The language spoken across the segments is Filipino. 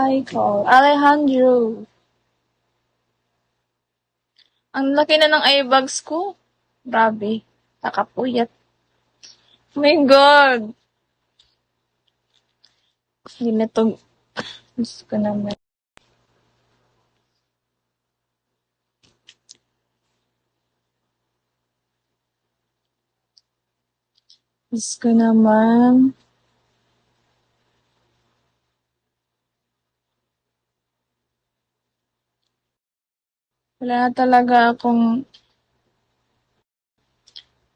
Michael. Alejandro. Ang laki na ng eye bags ko. Grabe. Nakapuyat. Oh my God. Hindi na to. Diyos ko naman. Diyos ko naman. Wala na talaga akong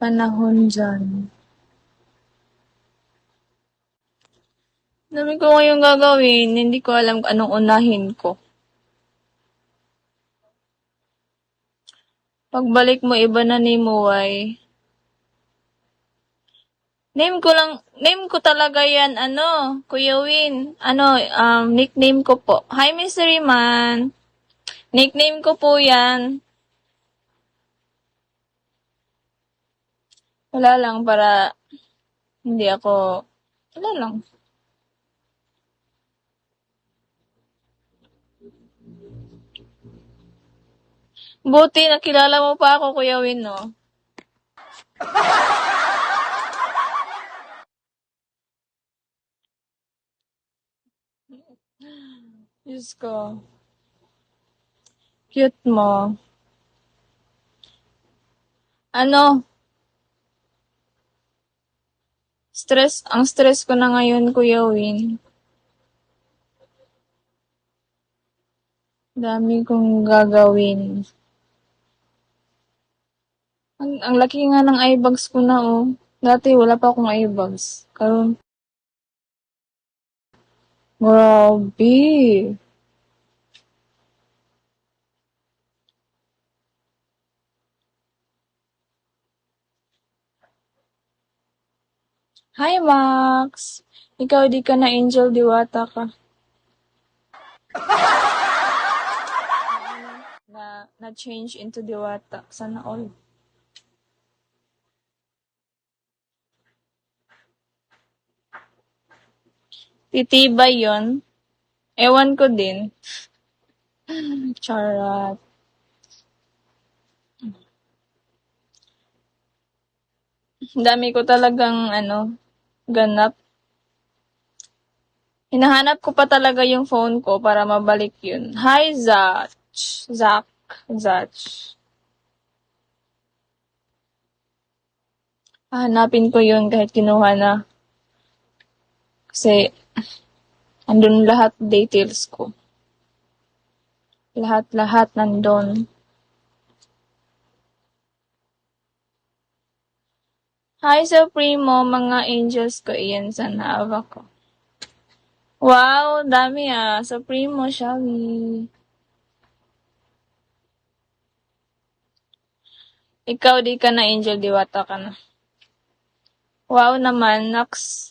panahon dyan. Dami ko ngayong gagawin, hindi ko alam anong unahin ko. Pagbalik mo, iba na name mo, why? Name ko talaga yan, Kuya Win. Nickname ko po. Hi, Mystery Man. Nickname ko po yan. Wala lang para hindi ako, wala lang. Buti nakilala mo pa ako, Kuya Win, no? Diyos ko. Cute mo. Ang stress ko na ngayon, Kuya Win. Dami kong gagawin. Ang laki nga ng eye bags ko na, oh. Dati wala pa akong eye bags. Karon. Grabe. Hi, Max. Ikaw di ka na Angel Diwata ka. Na-change into Diwata. Sana all. Titibay yon. Ewan ko din. Charat. Dami ko talagang, ganap. Hinahanap ko pa talaga yung phone ko para mabalik yun. Hi, Zach. Hanapin ko yun kahit kinuha na. Kasi, andun lahat details ko. Lahat nandun. Hi, Supremo, mga angels ko. Iyan sa naawa ko. Wow, dami Supremo, Shawi. Ikaw di ka na angel, Diwata ka na. Wow naman, Nox.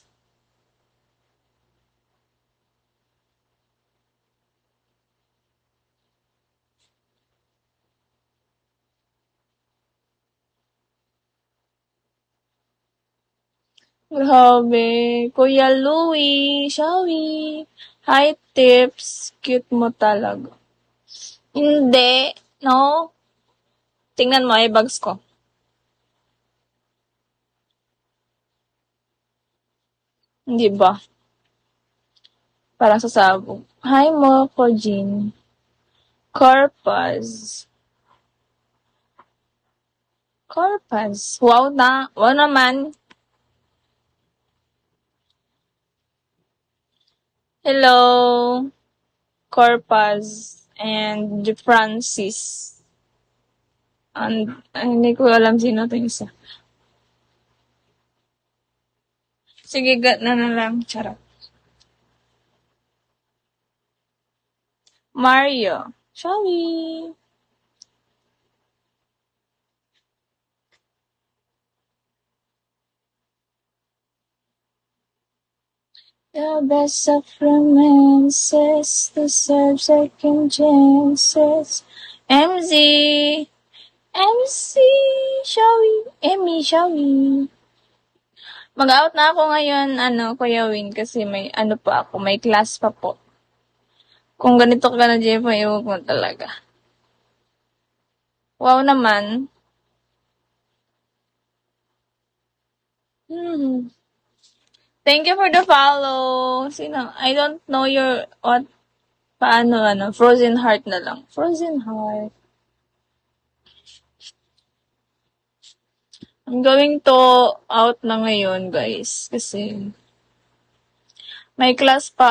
Grabe. Kuya Louie, Shawi. Hi, Tips. Cute mo talaga. Hindi. No? Tingnan mo, ay bags ko. Hindi ba? Parang sasabog. Hi, Moko Jean. Corpus. Wow naman. Hello, Corpus and Francis. Hindi ko alam sino to isa. Sige, na lang. Charot. Mario. Shall we? The best of romances deserve second chances. MZ! Emmy, shall we? Mag-out na ako ngayon, Kuya Win, kasi may class pa po. Kung ganito ka na, Jeff, ewan ko talaga. Wow naman. Hmm. Thank you for the follow. Sino? I don't know your, what, paano, Frozen Heart na lang. Frozen Heart. I'm going to out na ngayon, guys. Kasi, may class pa